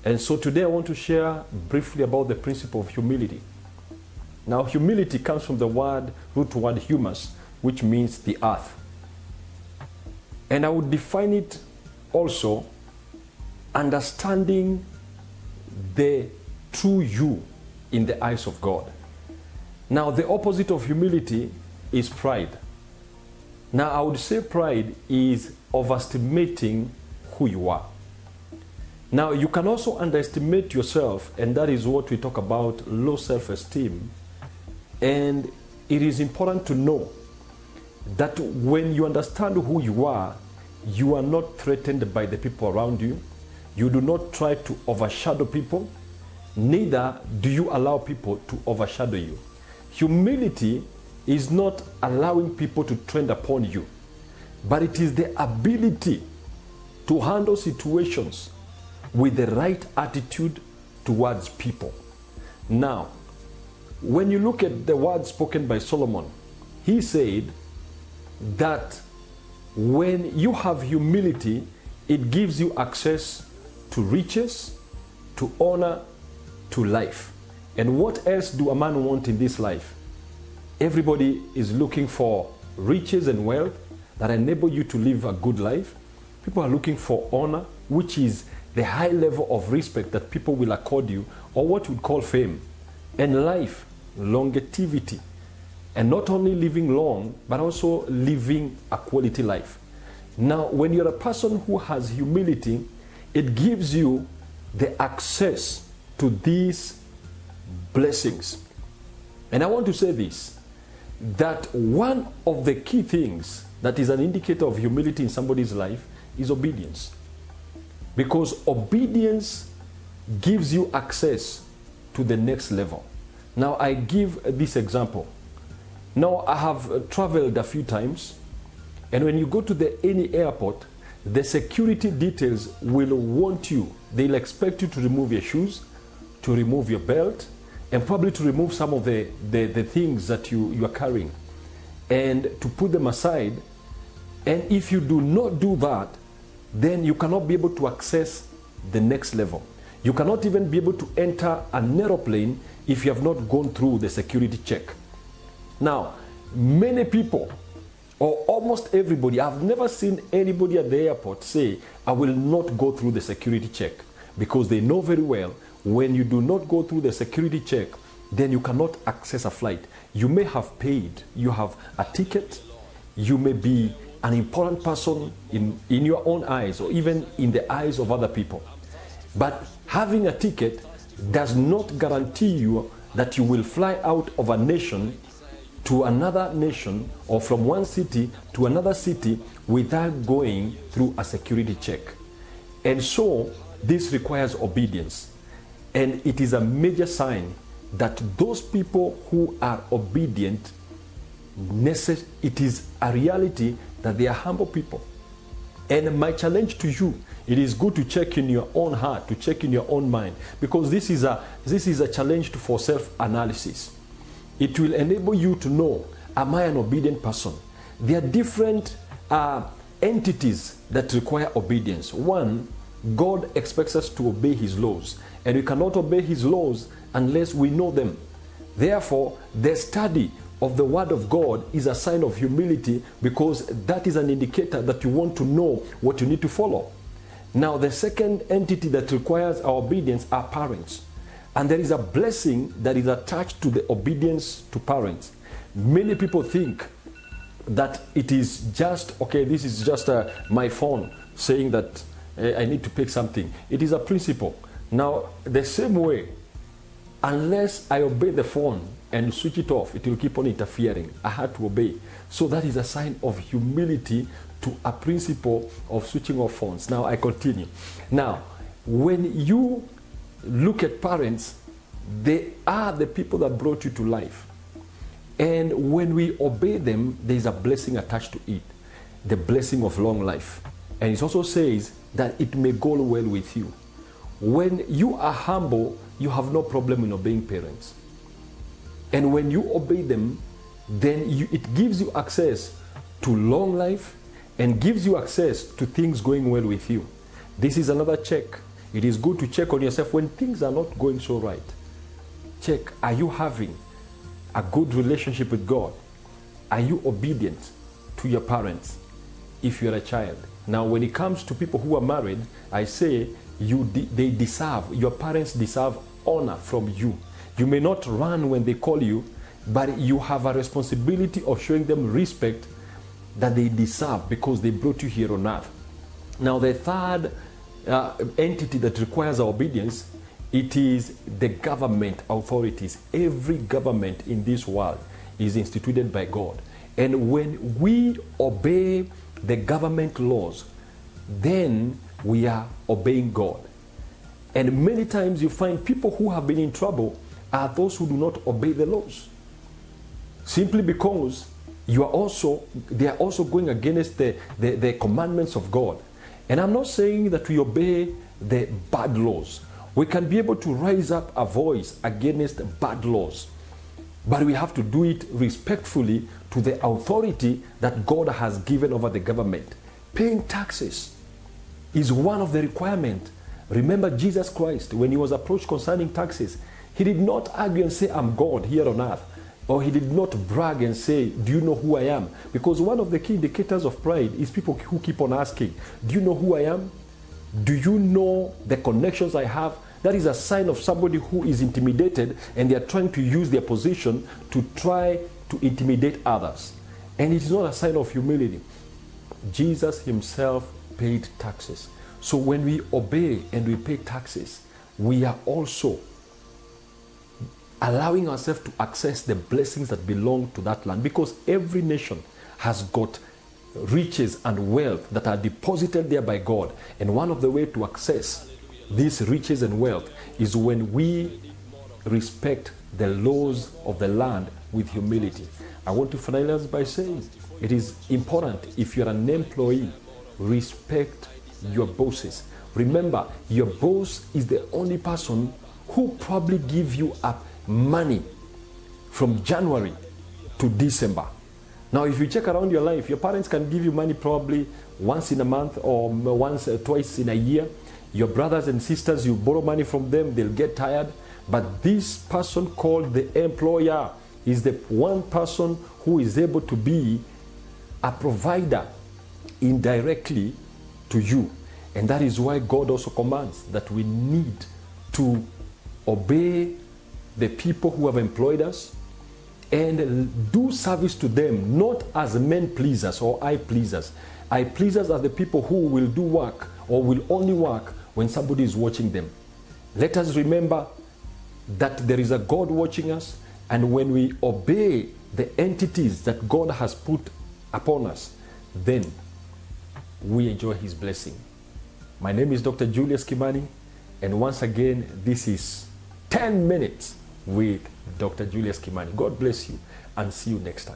And so today I want to share briefly about the principle of humility. Now, humility comes from the root word humus, which means the earth. And I would define it also understanding the true you in the eyes of God. Now, the opposite of humility is pride. Now, I would say pride is overestimating who you are. Now, you can also underestimate yourself, and that is what we talk about, low self-esteem. And it is important to know that when you understand who you are not threatened by the people around you. You do not try to overshadow people, neither do you allow people to overshadow you. Humility is not allowing people to trend upon you, but it is the ability to handle situations with the right attitude towards people. Now, when you look at the words spoken by Solomon, he said that when you have humility, it gives you access to riches, to honor, to life. And what else do a man want in this life? Everybody is looking for riches and wealth that enable you to live a good life. People are looking for honor, which is the high level of respect that people will accord you, or what we call fame. And life, longevity. And not only living long, but also living a quality life. Now, when you're a person who has humility, it gives you the access to these blessings. And I want to say this, that one of the key things that is an indicator of humility in somebody's life is obedience. Because obedience gives you access to the next level. Now, I give this example. Now, I have traveled a few times, and when you go to any airport, the security details will want you, they'll expect you to remove your shoes, to remove your belt, and probably to remove some of the things that you are carrying, and to put them aside. And if you do not do that, then you cannot be able to access the next level. You cannot even be able to enter an aeroplane if you have not gone through the security check. Now, many people, or almost everybody, I've never seen anybody at the airport say, I will not go through the security check, because they know very well when you do not go through the security check, then you cannot access a flight. You may have paid, you have a ticket, you may be an important person in your own eyes, or even in the eyes of other people. But having a ticket does not guarantee you that you will fly out of a nation to another nation, or from one city to another city, without going through a security check. And so this requires obedience. And it is a major sign that those people who are obedient, it is a reality that they are humble people. And my challenge to you, it is good to check in your own heart, to check in your own mind, because this is a challenge for self-analysis. It will enable you to know, am I an obedient person? There are different entities that require obedience. One, God expects us to obey his laws, and we cannot obey his laws unless we know them. Therefore, the study of the word of God is a sign of humility, because that is an indicator that you want to know what you need to follow. Now, the second entity that requires our obedience are parents. And there is a blessing that is attached to the obedience to parents. Many people think that it is just, okay, this is just my phone saying that I need to pick something. It is a principle. Now, the same way, unless I obey the phone and switch it off, it will keep on interfering. I had to obey. So that is a sign of humility to a principle of switching off phones. Now, I continue. Now, when you look at parents, they are the people that brought you to life. And when we obey them, there is a blessing attached to it, the blessing of long life. And it also says that it may go well with you. When you are humble, you have no problem in obeying parents. And when you obey them, then it gives you access to long life and gives you access to things going well with you. This is another check. It is good to check on yourself when things are not going so right. Check, are you having a good relationship with God? Are you obedient to your parents if you're a child? Now, when it comes to people who are married, I say your parents deserve honor from you. You may not run when they call you, but you have a responsibility of showing them respect that they deserve because they brought you here on earth. Now, the third entity that requires our obedience, it is the government authorities. Every government in this world is instituted by God. And when we obey the government laws, then we are obeying God. And many times you find people who have been in trouble are those who do not obey the laws. Simply because they are also going against the commandments of God. And I'm not saying that we obey the bad laws. We can be able to raise up a voice against bad laws, but we have to do it respectfully to the authority that God has given over the government. Paying taxes is one of the requirements. Remember Jesus Christ, when he was approached concerning taxes, he did not argue and say, I'm God here on earth. Or he did not brag and say, do you know who I am? Because one of the key indicators of pride is people who keep on asking, do you know who I am? Do you know the connections I have? That is a sign of somebody who is intimidated and they are trying to use their position to try to intimidate others. And it is not a sign of humility. Jesus himself paid taxes. So when we obey and we pay taxes, we are also allowing ourselves to access the blessings that belong to that land, because every nation has got riches and wealth that are deposited there by God. And one of the ways to access these riches and wealth is when we respect the laws of the land with humility. I want to finalize by saying it is important, if you're an employee, respect your bosses. Remember, your boss is the only person who probably gives you up money from January to December. Now, if you check around your life, your parents can give you money probably once in a month or twice in a year. Your brothers and sisters, you borrow money from them, they'll get tired. But this person called the employer is the one person who is able to be a provider indirectly to you. And that is why God also commands that we need to obey the people who have employed us and do service to them, not as men pleasers or eye pleasers. Eye pleasers are the people who will do work or will only work when somebody is watching them. Let us remember that there is a God watching us, and when we obey the entities that God has put upon us, then we enjoy his blessing. My name is Dr. Julius Kimani, and once again, this is 10 minutes with Dr. Julius Kimani. God bless you and see you next time.